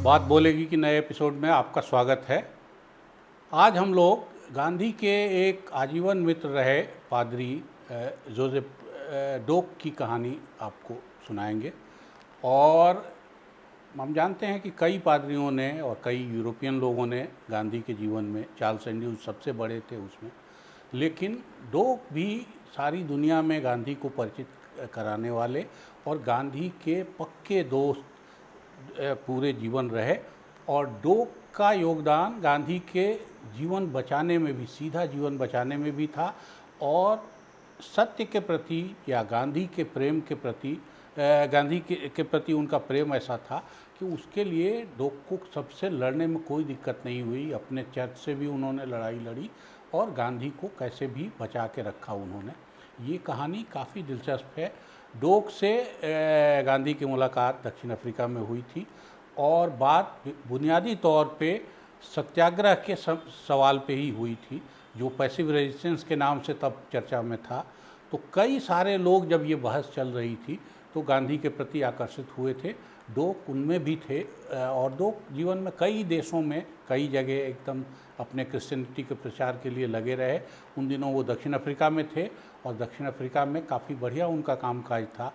बात बोलेगी कि नए एपिसोड में आपका स्वागत है। आज हम लोग गांधी के एक आजीवन मित्र रहे पादरी जोसेफ डोक की कहानी आपको सुनाएंगे। और हम जानते हैं कि कई पादरियों ने और कई यूरोपियन लोगों ने गांधी के जीवन में, चार्ल्स एंड्रूज सबसे बड़े थे उसमें, लेकिन डोक भी सारी दुनिया में गांधी को परिचित कराने वाले और गांधी के पक्के दोस्त पूरे जीवन रहे। और डोक का योगदान गांधी के जीवन बचाने में भी, सीधा जीवन बचाने में भी था, और सत्य के प्रति या गांधी के प्रेम के प्रति, गांधी के प्रति उनका प्रेम ऐसा था कि उसके लिए डोक को सबसे लड़ने में कोई दिक्कत नहीं हुई। अपने चर्च से भी उन्होंने लड़ाई लड़ी और गांधी को कैसे भी बचा के रखा उन्होंने। ये कहानी काफ़ी दिलचस्प है। डोक से गांधी की मुलाकात दक्षिण अफ्रीका में हुई थी और बात बुनियादी तौर पे सत्याग्रह के सवाल पे ही हुई थी, जो पैसिव रेजिस्टेंस के नाम से तब चर्चा में था। तो कई सारे लोग जब ये बहस चल रही थी तो गांधी के प्रति आकर्षित हुए थे। डोक उनमें भी थे और डोक जीवन में कई देशों में, कई जगह एकदम अपने क्रिश्चियनिटी के प्रचार के लिए लगे रहे। उन दिनों वो दक्षिण अफ्रीका में थे और दक्षिण अफ्रीका में काफ़ी बढ़िया उनका कामकाज था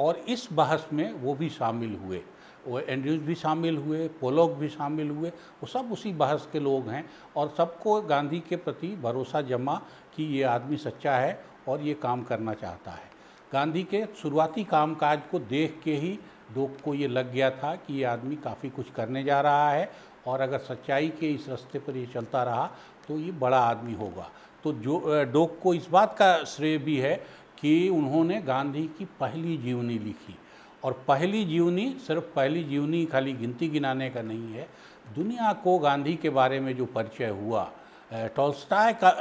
और इस बहस में वो भी शामिल हुए। वो एंड्रूज भी शामिल हुए, पोलॉक भी शामिल हुए, वो सब उसी बहस के लोग हैं और सबको गांधी के प्रति भरोसा जमा कि ये आदमी सच्चा है और ये काम करना चाहता है। गांधी के शुरुआती कामकाज को देख के ही डोक को ये लग गया था कि ये आदमी काफ़ी कुछ करने जा रहा है और अगर सच्चाई के इस रास्ते पर ये चलता रहा तो ये बड़ा आदमी होगा। तो जो डोक को इस बात का श्रेय भी है कि उन्होंने गांधी की पहली जीवनी लिखी। और पहली जीवनी सिर्फ पहली जीवनी खाली गिनती गिनाने का नहीं है, दुनिया को गांधी के बारे में जो परिचय हुआ, टॉल्स्टॉय का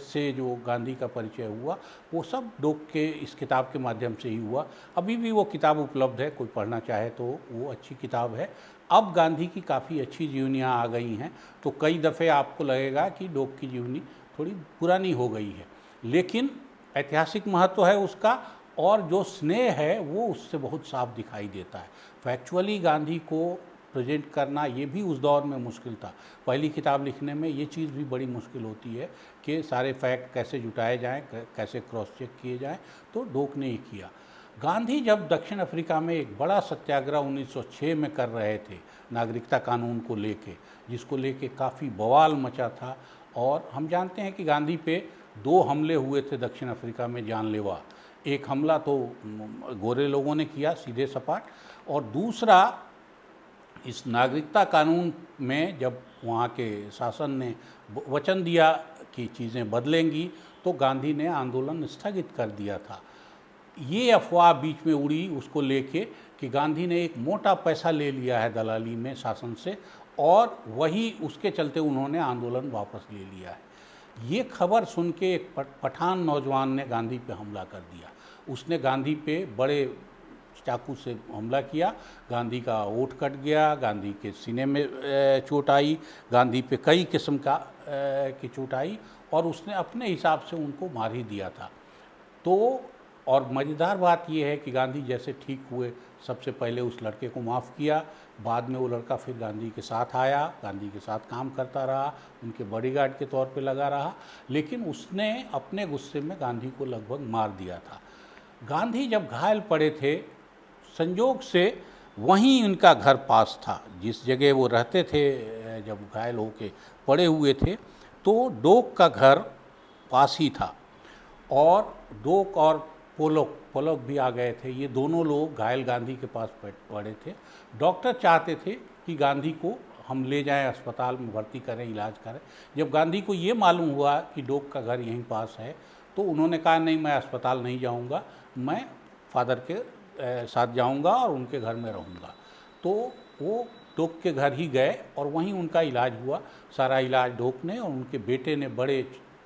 से जो गांधी का परिचय हुआ, वो सब डोक के इस किताब के माध्यम से ही हुआ। अभी भी वो किताब उपलब्ध है, कोई पढ़ना चाहे तो वो अच्छी किताब है। अब गांधी की काफ़ी अच्छी जीवनियाँ आ गई हैं, तो कई दफ़े आपको लगेगा कि डोक की जीवनी थोड़ी पुरानी हो गई है, लेकिन ऐतिहासिक महत्व है उसका और जो स्नेह है वो उससे बहुत साफ दिखाई देता है। फैक्चुअली गांधी को प्रेजेंट करना ये भी उस दौर में मुश्किल था। पहली किताब लिखने में ये चीज़ भी बड़ी मुश्किल होती है कि सारे फैक्ट कैसे जुटाए जाएं, कैसे क्रॉस चेक किए जाएं, तो डोक ने ही किया। गांधी जब दक्षिण अफ्रीका में एक बड़ा सत्याग्रह 1906 में कर रहे थे नागरिकता कानून को लेके, जिसको लेके काफ़ी बवाल मचा था, और हम जानते हैं कि गांधी पे 2 हमले हुए थे दक्षिण अफ्रीका में जानलेवा। एक हमला तो गोरे लोगों ने किया सीधे सपाट, और दूसरा इस नागरिकता कानून में जब वहाँ के शासन ने वचन दिया कि चीज़ें बदलेंगी तो गांधी ने आंदोलन स्थगित कर दिया था। ये अफवाह बीच में उड़ी उसको लेके कि गांधी ने एक मोटा पैसा ले लिया है दलाली में शासन से, और वही उसके चलते उन्होंने आंदोलन वापस ले लिया है। ये खबर सुन के एक पठान नौजवान ने गांधी पे हमला कर दिया। उसने गांधी पे बड़े चाकू से हमला किया, गांधी का ओठ कट गया, गांधी के सीने में चोट आई, गांधी पे कई किस्म का की चोट आई, और उसने अपने हिसाब से उनको मार ही दिया था। तो और मज़ेदार बात यह है कि गांधी जैसे ठीक हुए सबसे पहले उस लड़के को माफ़ किया, बाद में वो लड़का फिर गांधी के साथ आया, गांधी के साथ काम करता रहा, उनके बॉडीगार्ड के तौर पे लगा रहा, लेकिन उसने अपने गुस्से में गांधी को लगभग मार दिया था। गांधी जब घायल पड़े थे, संजोग से वहीं उनका घर पास था, जिस जगह वो रहते थे जब घायल होके पड़े हुए थे, तो डोक का घर पास ही था। और डोक और पोलॉक भी आ गए थे। ये दोनों लोग घायल गांधी के पास पड़े थे। डॉक्टर चाहते थे कि गांधी को हम ले जाएं, अस्पताल में भर्ती करें, इलाज करें। जब गांधी को ये मालूम हुआ कि डोक का घर यहीं पास है, तो उन्होंने कहा नहीं, मैं अस्पताल नहीं जाऊंगा, मैं फादर के साथ जाऊंगा और उनके घर में रहूंगा। तो वो डोक के घर ही गए और वहीं उनका इलाज हुआ। सारा इलाज डोक ने और उनके बेटे ने बड़े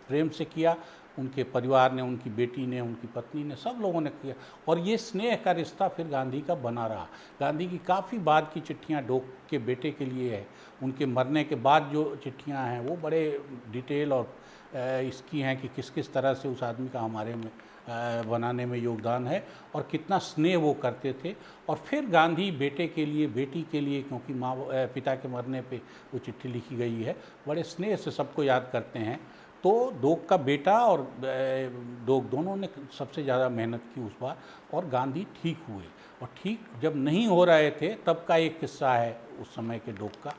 प्रेम से किया, उनके परिवार ने, उनकी बेटी ने, उनकी पत्नी ने, सब लोगों ने किया, और ये स्नेह का रिश्ता फिर गांधी का बना रहा। गांधी की काफ़ी बाद की चिट्ठियाँ डोक के बेटे के लिए है। उनके मरने के बाद जो चिट्ठियाँ हैं वो बड़े डिटेल और इसकी हैं कि किस किस तरह से उस आदमी का बनाने में योगदान है और कितना स्नेह वो करते थे। और फिर गांधी बेटे के लिए, बेटी के लिए, क्योंकि पिता के मरने पे वो चिट्ठी लिखी गई है, बड़े स्नेह से सबको याद करते हैं। तो डोक का बेटा और डोक दोनों ने सबसे ज़्यादा मेहनत की उस बार, और गांधी ठीक हुए। और ठीक जब नहीं हो रहे थे तब का एक किस्सा है उस समय के डोक का,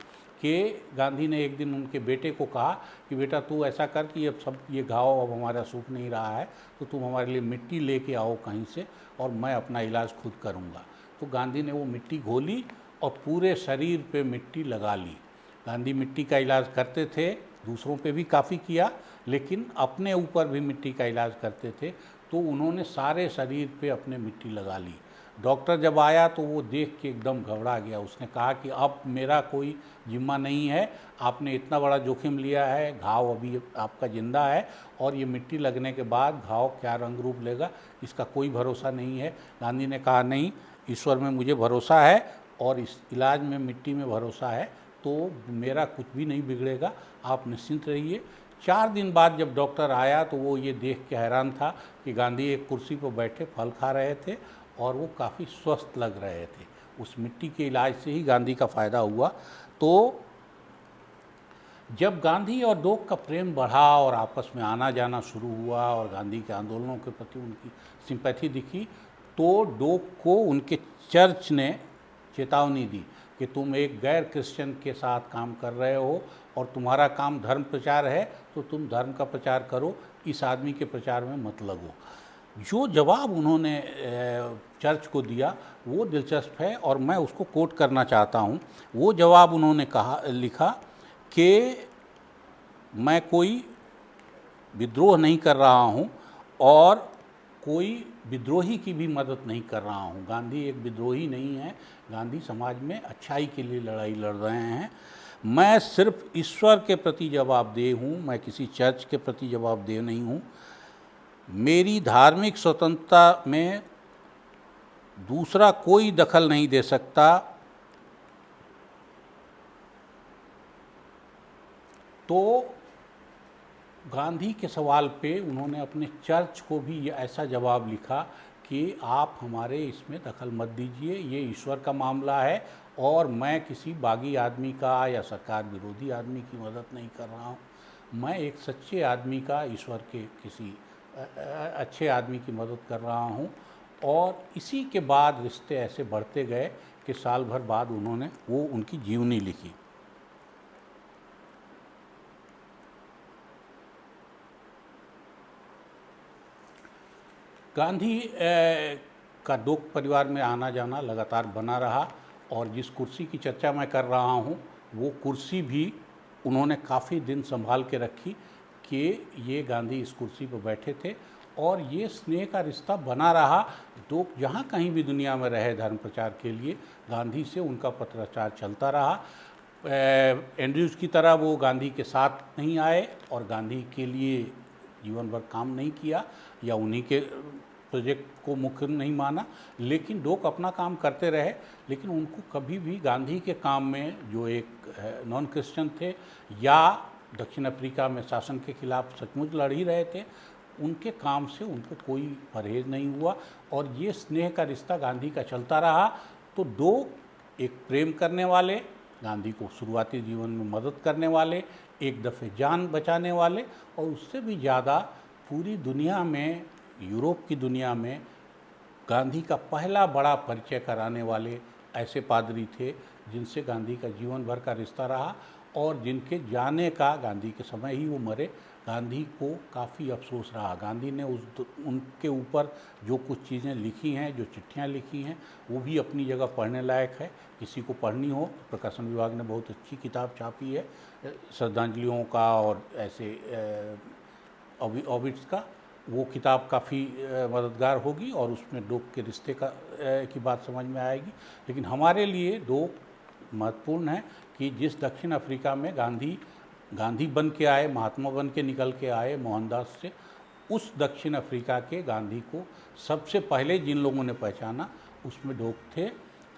कि गांधी ने एक दिन उनके बेटे को कहा कि बेटा तू ऐसा कर कि अब सब ये घाव अब हमारा सूख नहीं रहा है, तो तुम हमारे लिए मिट्टी लेके आओ कहीं से और मैं अपना इलाज खुद करूँगा। तो गांधी ने वो मिट्टी घोली और पूरे शरीर पे मिट्टी लगा ली। गांधी मिट्टी का इलाज करते थे, दूसरों पे भी काफ़ी किया, लेकिन अपने ऊपर भी मिट्टी का इलाज करते थे। तो उन्होंने सारे शरीर पे अपने मिट्टी लगा ली। डॉक्टर जब आया तो वो देख के एकदम घबरा गया। उसने कहा कि अब मेरा कोई जिम्मा नहीं है, आपने इतना बड़ा जोखिम लिया है, घाव अभी आपका जिंदा है और ये मिट्टी लगने के बाद घाव क्या रंग रूप लेगा इसका कोई भरोसा नहीं है। गांधी ने कहा नहीं, ईश्वर में मुझे भरोसा है और इस इलाज में मिट्टी में भरोसा है, तो मेरा कुछ भी नहीं बिगड़ेगा, आप निश्चिंत रहिए। 4 दिन बाद जब डॉक्टर आया तो वो ये देख के हैरान था कि गांधी एक कुर्सी पर बैठे फल खा रहे थे और वो काफ़ी स्वस्थ लग रहे थे। उस मिट्टी के इलाज से ही गांधी का फ़ायदा हुआ। तो जब गांधी और डोक का प्रेम बढ़ा और आपस में आना जाना शुरू हुआ और गांधी के आंदोलनों के प्रति उनकी सिंपैथी दिखी, तो डोक को उनके चर्च ने चेतावनी दी कि तुम एक गैर क्रिश्चियन के साथ काम कर रहे हो और तुम्हारा काम धर्म प्रचार है, तो तुम धर्म का प्रचार करो, इस आदमी के प्रचार में मत लगो। जो जवाब उन्होंने चर्च को दिया वो दिलचस्प है और मैं उसको कोट करना चाहता हूँ। वो जवाब उन्होंने लिखा कि मैं कोई विद्रोह नहीं कर रहा हूँ और कोई विद्रोही की भी मदद नहीं कर रहा हूँ। गांधी एक विद्रोही नहीं है, गांधी समाज में अच्छाई के लिए लड़ाई लड़ रहे हैं। मैं सिर्फ ईश्वर के प्रति जवाबदेह हूँ, मैं किसी चर्च के प्रति जवाबदेह नहीं हूँ। मेरी धार्मिक स्वतंत्रता में दूसरा कोई दखल नहीं दे सकता। तो गांधी के सवाल पे उन्होंने अपने चर्च को भी ऐसा जवाब लिखा कि आप हमारे इसमें दखल मत दीजिए, ये ईश्वर का मामला है और मैं किसी बागी आदमी का या सरकार विरोधी आदमी की मदद नहीं कर रहा हूँ। मैं एक सच्चे आदमी का, ईश्वर के किसी अच्छे आदमी की मदद कर रहा हूँ। और इसी के बाद रिश्ते ऐसे बढ़ते गए कि साल भर बाद उन्होंने वो उनकी जीवनी लिखी। गांधी का डोक परिवार में आना जाना लगातार बना रहा और जिस कुर्सी की चर्चा मैं कर रहा हूँ वो कुर्सी भी उन्होंने काफ़ी दिन संभाल के रखी कि ये गांधी इस कुर्सी पर बैठे थे और ये स्नेह का रिश्ता बना रहा। डोक जहाँ कहीं भी दुनिया में रहे धर्म प्रचार के लिए, गांधी से उनका पत्राचार चलता रहा। एंड्रयूज़ की तरह वो गांधी के साथ नहीं आए और गांधी के लिए जीवन भर काम नहीं किया या उन्हीं के प्रोजेक्ट को मुख्य नहीं माना, लेकिन डोक अपना काम करते रहे। लेकिन उनको कभी भी गांधी के काम में, जो एक नॉन क्रिश्चियन थे या दक्षिण अफ्रीका में शासन के खिलाफ सचमुच लड़ ही रहे थे, उनके काम से उनको कोई परहेज नहीं हुआ और ये स्नेह का रिश्ता गांधी का चलता रहा। तो डोक एक प्रेम करने वाले, गांधी को शुरुआती जीवन में मदद करने वाले, एक दफ़े जान बचाने वाले और उससे भी ज़्यादा पूरी दुनिया में, यूरोप की दुनिया में गांधी का पहला बड़ा परिचय कराने वाले ऐसे पादरी थे जिनसे गांधी का जीवन भर का रिश्ता रहा और जिनके जाने का, गांधी के समय ही वो मरे, गांधी को काफ़ी अफसोस रहा। गांधी ने उनके ऊपर जो कुछ चीज़ें लिखी हैं, जो चिट्ठियां लिखी हैं, वो भी अपनी जगह पढ़ने लायक है। किसी को पढ़नी हो, प्रकाशन विभाग ने बहुत अच्छी किताब छापी है श्रद्धांजलियों का और ऐसे ऑबिट्स का। वो किताब काफ़ी मददगार होगी और उसमें डोक के रिश्ते की बात समझ में आएगी। लेकिन हमारे लिए डोक महत्वपूर्ण है कि जिस दक्षिण अफ्रीका में गांधी बन के आए, महात्मा बन के निकल के आए मोहनदास से, उस दक्षिण अफ्रीका के गांधी को सबसे पहले जिन लोगों ने पहचाना उसमें डोक थे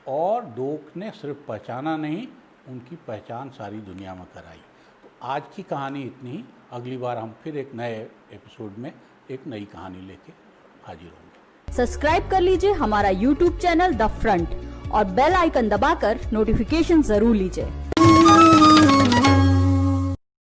और डोक ने सिर्फ पहचाना नहीं, उनकी पहचान सारी दुनिया में कराई। तो आज की कहानी इतनी ही। अगली बार हम फिर एक नए एपिसोड में एक नई कहानी लेके हाजिर होंगे। सब्सक्राइब कर लीजिए हमारा YouTube चैनल द फ्रंट और बेल आइकन दबाकर नोटिफिकेशन जरूर लीजिए।